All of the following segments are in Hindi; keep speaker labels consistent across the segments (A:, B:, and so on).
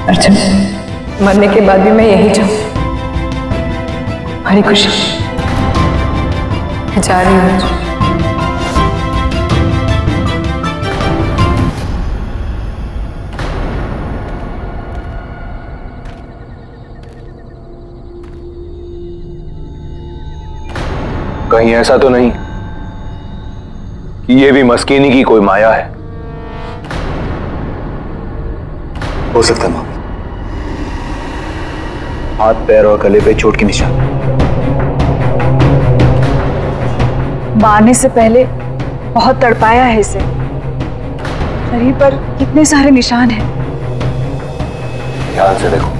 A: अर्जुन, मरने के बाद भी मैं यही चाहूँ, हरी खुशी। मैं जा रही हूँ अर्जुन।
B: कहीं ऐसा तो नहीं कि ये भी मस्कीनी की कोई माया है?
C: हो सकता है मां, हाथ पैर और गले पे चोट के निशान।
D: मारने से पहले बहुत तड़पाया है इसे। शरीर पर कितने सारे निशान हैं।
B: ध्यान से देखो,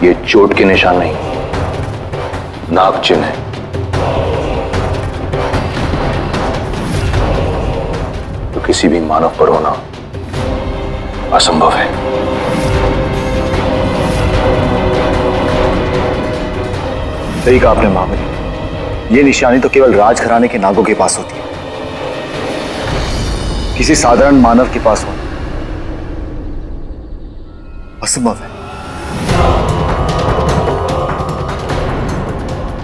B: ये चोट के निशान नहीं, नाग चिन्ह है। तो किसी भी मानव पर होना असंभव है।
C: सही कहा आपने महाबली, ये निशानी तो केवल राजघराने के नागों के पास होती है, किसी साधारण मानव के पास होना असंभव है।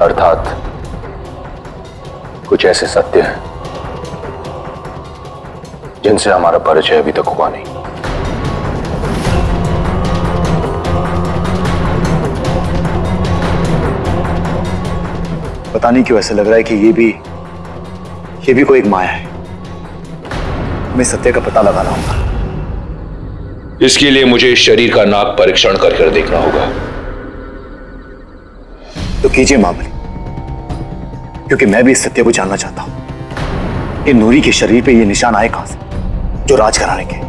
B: अर्थात कुछ ऐसे सत्य हैं जिनसे हमारा परिचय अभी तक हुआ नहीं।
C: पता नहीं क्यों ऐसा लग रहा है कि ये भी कोई एक माया है। हमें सत्य का पता लगाना होगा।
B: इसके लिए मुझे इस शरीर का नाग परीक्षण कर देखना होगा।
C: तो कीजिए महाबली, क्योंकि मैं भी इस सत्य को जानना चाहता हूं कि नूरी के शरीर पे ये निशान आए कहां से, जो राजघराने के।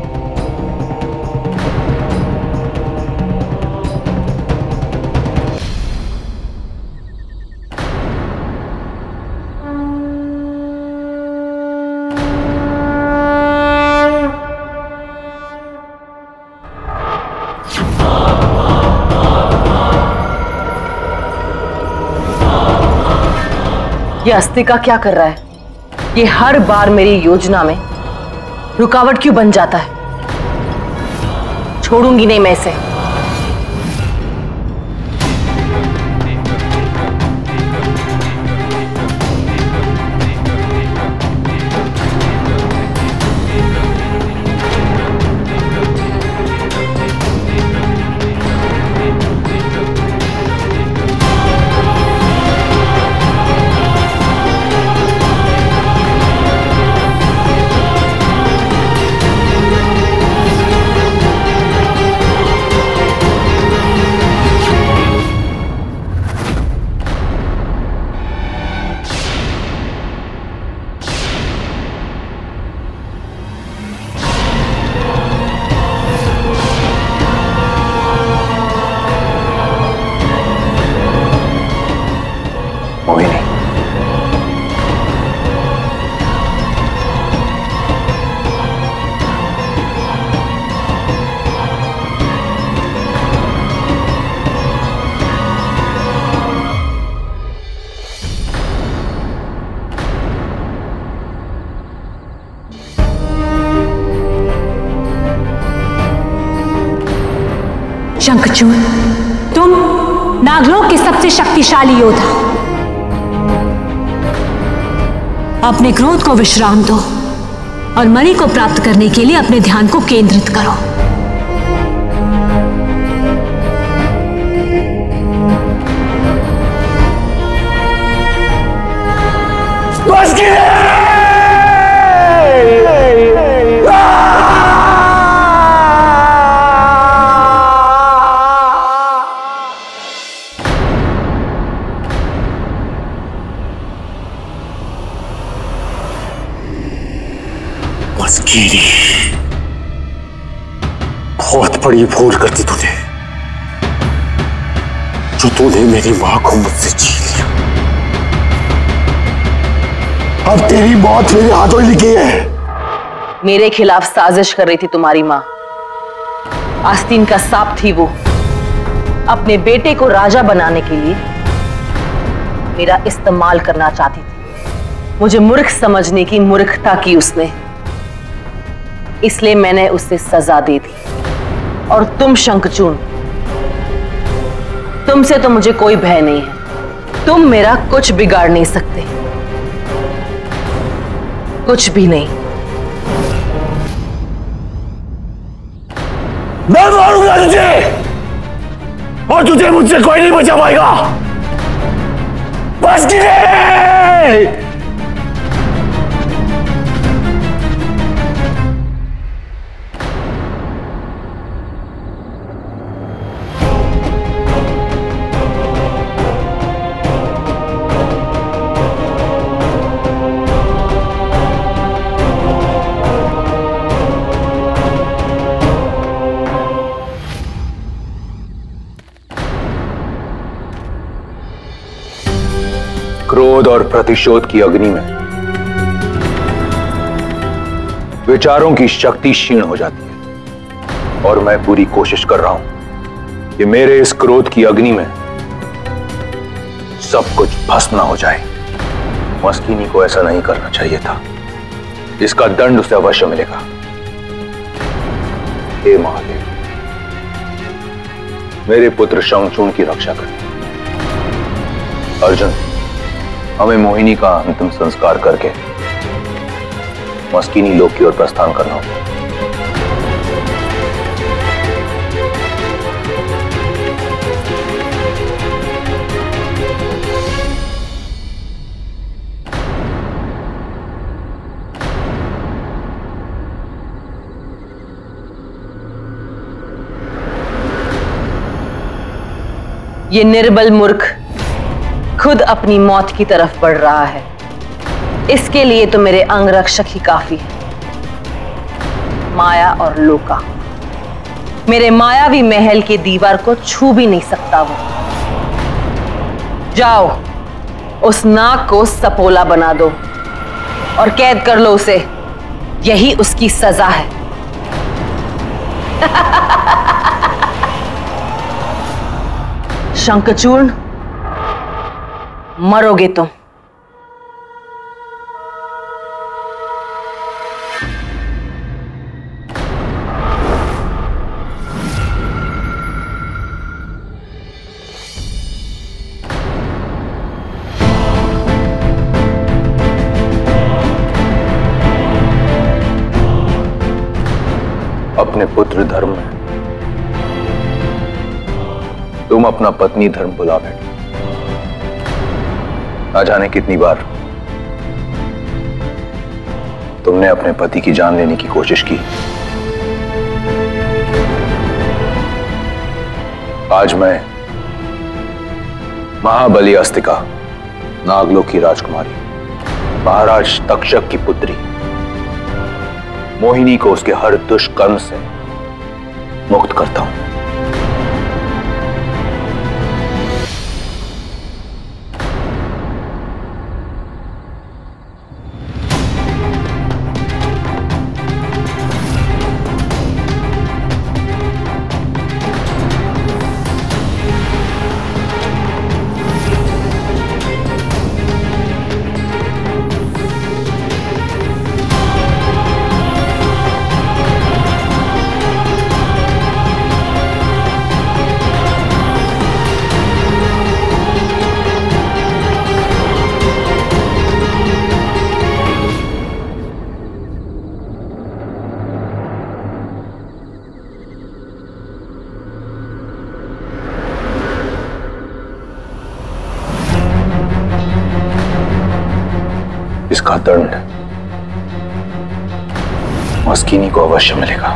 E: ये अस्तिका क्या कर रहा है? ये हर बार मेरी योजना में रुकावट क्यों बन जाता है? छोड़ूंगी नहीं मैं इसे।
F: शंखचूड़, तुम नागलोक के सबसे शक्तिशाली योद्धा। अपने क्रोध को विश्राम दो और मणि को प्राप्त करने के लिए अपने ध्यान को केंद्रित करो।
C: बहुत बड़ी भूल कर दी तूने, जो तूने मेरी मां को मुझसे छीन लिया। अब तेरी मौत मेरे हाथों ही लिखी है।
E: मेरे खिलाफ साजिश कर रही थी तुम्हारी मां। आस्तीन का सांप थी वो। अपने बेटे को राजा बनाने के लिए मेरा इस्तेमाल करना चाहती थी। मुझे मूर्ख समझने की मूर्खता की उसने, इसलिए मैंने उसे सजा दे दी। और तुम शंखचूड़, तुमसे तो मुझे कोई भय नहीं है। तुम मेरा कुछ बिगाड़ नहीं सकते, कुछ भी नहीं।
C: मैं मारूंगा तुझे और तुझे मुझसे कोई नहीं बचा पाएगा। बस गिरे।
B: क्रोध और प्रतिशोध की अग्नि में विचारों की शक्ति क्षीण हो जाती है, और मैं पूरी कोशिश कर रहा हूं कि मेरे इस क्रोध की अग्नि में सब कुछ भस्म ना हो जाए। मस्कीनी को ऐसा नहीं करना चाहिए था। इसका दंड उसे अवश्य मिलेगा। हे महादेव, मेरे पुत्र शंखचूड़ की रक्षा कर। अर्जुन, हमें मोहिनी का अंतिम संस्कार करके मस्कीनी लोक की ओर प्रस्थान करना होगा।
E: ये निर्बल मूर्ख खुद अपनी मौत की तरफ बढ़ रहा है। इसके लिए तो मेरे अंगरक्षक ही काफी है, माया और लोका। मेरे मायावी महल के दीवार को छू भी नहीं सकता वो। जाओ, उस नाग को सपोला बना दो और कैद कर लो उसे। यही उसकी सजा है। शंखचूड़, मरोगे तुम।
B: अपने पुत्र धर्म में तुम अपना पत्नी धर्म भुला बैठे। ना जाने कितनी बार तुमने अपने पति की जान लेने की कोशिश की। आज मैं महाबली अस्तिका, नागलोक की राजकुमारी, महाराज तक्षक की पुत्री मोहिनी को उसके हर दुष्कर्म से मुक्त करता हूं। इसका दंड मस्कीनी को अवश्य मिलेगा।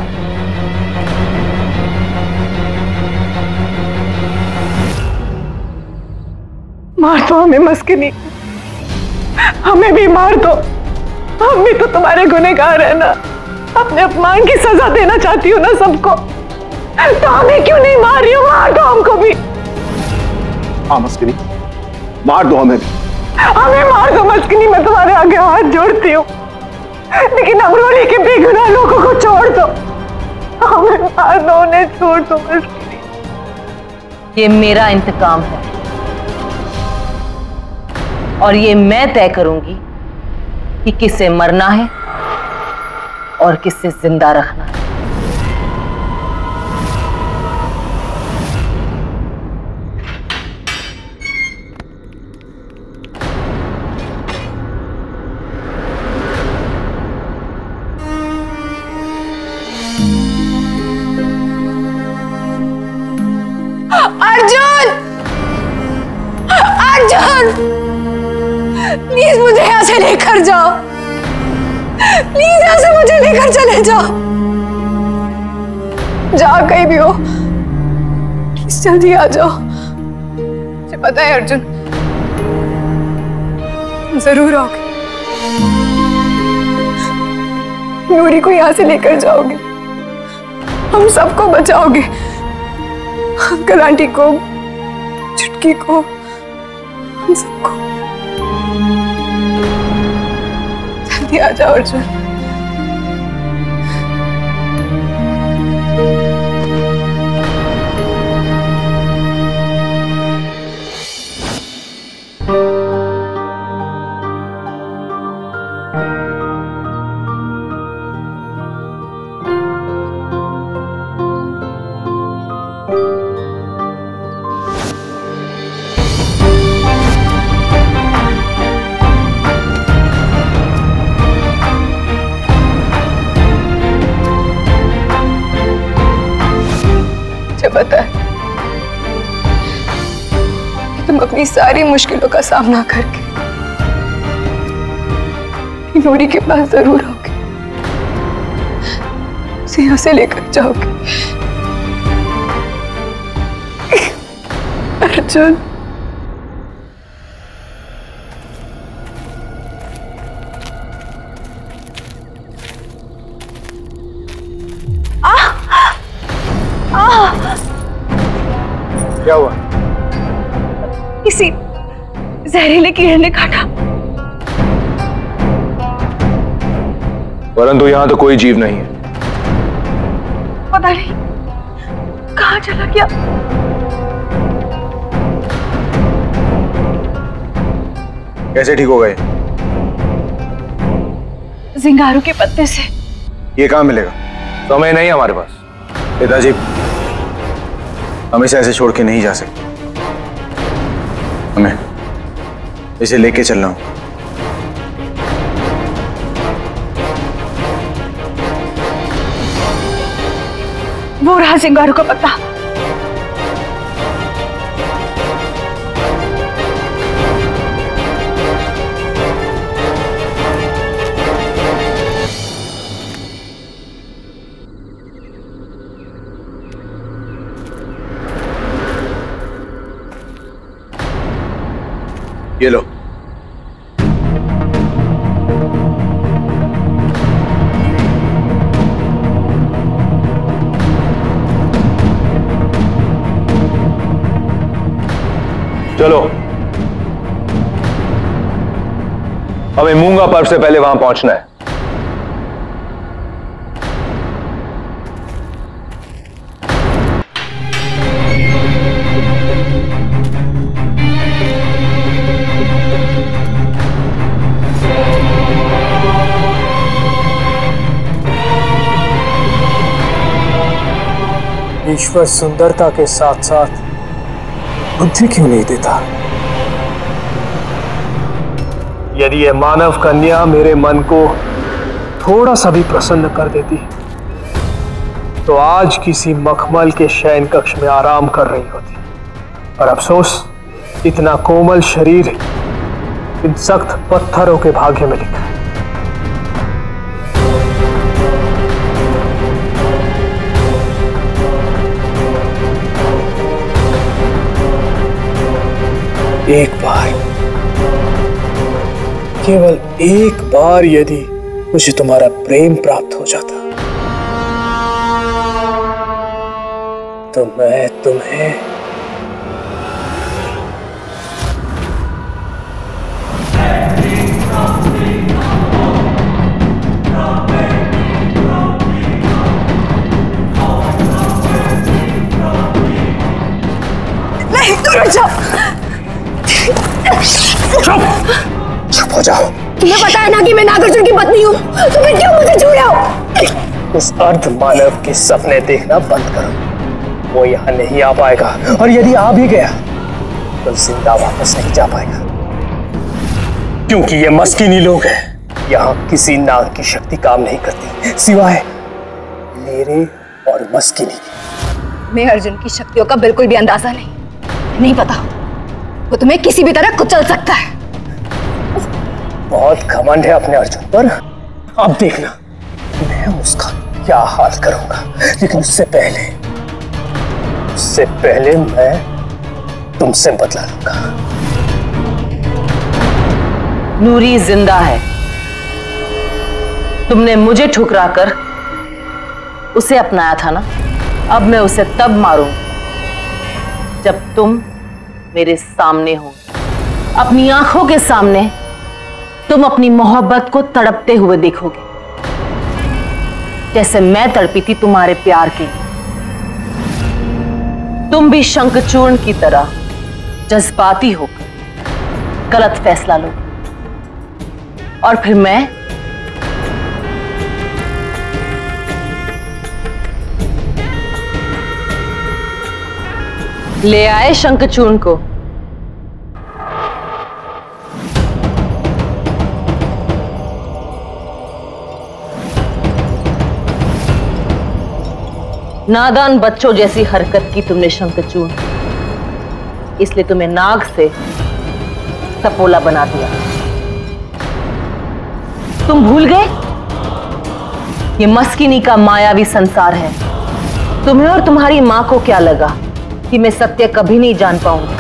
A: मार दो हमें मस्कीनी, हमें भी मार दो। हम भी तो तुम्हारे गुनहगार है ना। अपने अपमान की सजा देना चाहती हो ना सबको, तो हमें क्यों नहीं मार रही हो? मार दो हमको भी।
C: हाँ मस्कीनी, मार दो हमें भी।
A: हमें मार दो मस्कीनी, मैं तुम्हारे आगे हाथ जोड़ती हूँ, लेकिन अमरोली के बेगुनाह लोगों को छोड़ दो। हमें मार दो, उन्हें छोड़ दो मस्कीनी।
E: ये मेरा इंतकाम है और ये मैं तय करूंगी कि किसे मरना है और किसे जिंदा रखना है।
A: लेकर जाओ, प्लीज यहाँ से मुझे लेकर चले जाओ। जहाँ कहीं भी हो प्लीज जल्दी आ जाओ। मुझे पता है अर्जुन, तुम जरूर आओगे, नूरी को यहाँ से लेकर जाओगे, हम सबको बचाओगे, अंकल आंटी को, चुटकी को, हम सबको। जल्दी आ जाओ अर्जुन। पता है कि तुम अपनी सारी मुश्किलों का सामना करके नूरी के पास जरूर आओगे, उसे यहाँ से लेकर जाओगे। अर्जुन,
B: क्या हुआ?
A: किसी जहरीले कीड़े ने काटा।
B: परंतु यहां तो कोई जीव नहीं है।
A: पता नहीं कहां चला गया।
B: कैसे ठीक हो गए?
A: जिंगारू के पत्ते से।
B: ये कहां मिलेगा? समय नहीं हमारे पास। पिताजी, हम इसे ऐसे छोड़ के नहीं जा सकते, हमें इसे लेके चलना हो।
A: वो रहा जिंगारू का पत्ता।
B: ये लो। चलो, हमें मूंगा पर्व से पहले वहां पहुंचना है।
G: ईश्वर सुंदरता के साथ साथ बुद्धि क्यों नहीं देता? यदि यह मानव कन्या मेरे मन को थोड़ा सा भी प्रसन्न कर देती तो आज किसी मखमल के शयन कक्ष में आराम कर रही होती। पर अफसोस, इतना कोमल शरीर इन सख्त पत्थरों के भाग्य में लिखा है। एक बार, केवल एक बार यदि मुझे तुम्हारा प्रेम प्राप्त हो जाता तो मैं तुम्हें
A: नहीं, तुम रुक जाओ।
G: चुप हो जाओ।
A: तुम्हें पता है ना कि मैं नागार्जुन की पत्नी हूँ, तो फिर क्यों मुझे छू रहे हो?
G: उस अर्ध मानव के सपने देखना बंद करो। वो यहाँ नहीं आ पाएगा, और यदि आ भी गया तो जिंदा वापस नहीं जा पाएगा, क्योंकि ये मस्किनी लोग हैं। यहाँ किसी नाग की शक्ति काम नहीं करती सिवाय मेरे और मस्किनी की।
A: मैं अर्जुन की शक्तियों का बिल्कुल भी अंदाजा नहीं पता। वो तुम्हें किसी भी तरह कुचल सकता है।
G: बहुत घमंड है अपने अर्जुन पर। अब देखना मैं उसका क्या हाल करूंगा। लेकिन उससे पहले मैं तुमसे बदला लूंगा।
E: नूरी जिंदा है। तुमने मुझे ठुकरा कर उसे अपनाया था ना। अब मैं उसे तब मारूंगी जब तुम मेरे सामने हो, अपनी आंखों के सामने तुम अपनी मोहब्बत को तड़पते हुए देखोगे, जैसे मैं तड़पी थी तुम्हारे प्यार के लिए। तुम भी शंखचूर्ण की तरह जज्बाती होकर गलत फैसला लोगे और फिर मैं ले आए शंखचूर्ण को। नादान बच्चों जैसी हरकत की तुमने शंखचूर्ण, इसलिए तुम्हें नाग से सपोला बना दिया। तुम भूल गए ये मस्किनी का मायावी संसार है। तुम्हें और तुम्हारी मां को क्या लगा कि मैं सत्य कभी नहीं जान पाऊंगी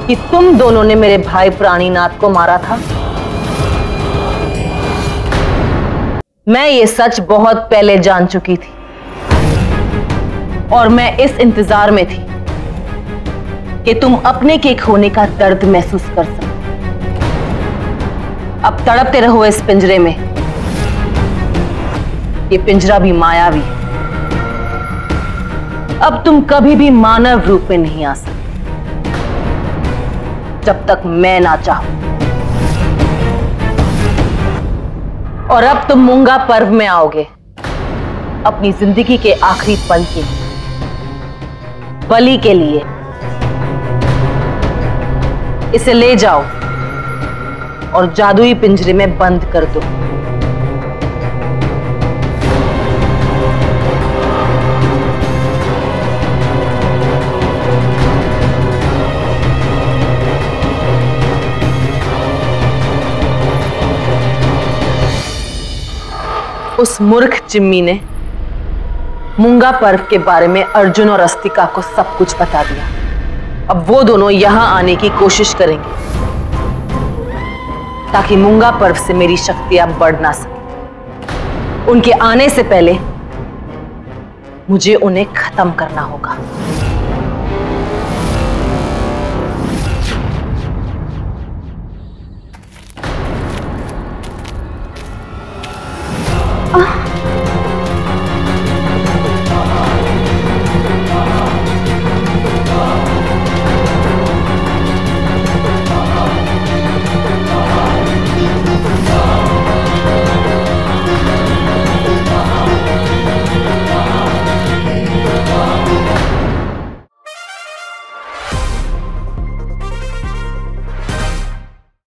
E: कि तुम दोनों ने मेरे भाई प्राणीनाथ को मारा था। मैं ये सच बहुत पहले जान चुकी थी और मैं इस इंतजार में थी कि तुम अपने के खोने का दर्द महसूस कर सको। अब तड़पते रहो इस पिंजरे में। ये पिंजरा भी मायावी है। अब तुम कभी भी मानव रूप में नहीं आ सकते जब तक मैं ना चाहूं। और अब तुम मूंगा पर्व में आओगे अपनी जिंदगी के आखिरी पल के लिए, बलि के लिए। इसे ले जाओ और जादुई पिंजरे में बंद कर दो। उस मूर्ख चिम्मी ने मूंगा पर्व के बारे में अर्जुन और अस्तिका को सब कुछ बता दिया। अब वो दोनों यहां आने की कोशिश करेंगे ताकि मूंगा पर्व से मेरी शक्तियां बढ़ ना सके। उनके आने से पहले मुझे उन्हें खत्म करना होगा।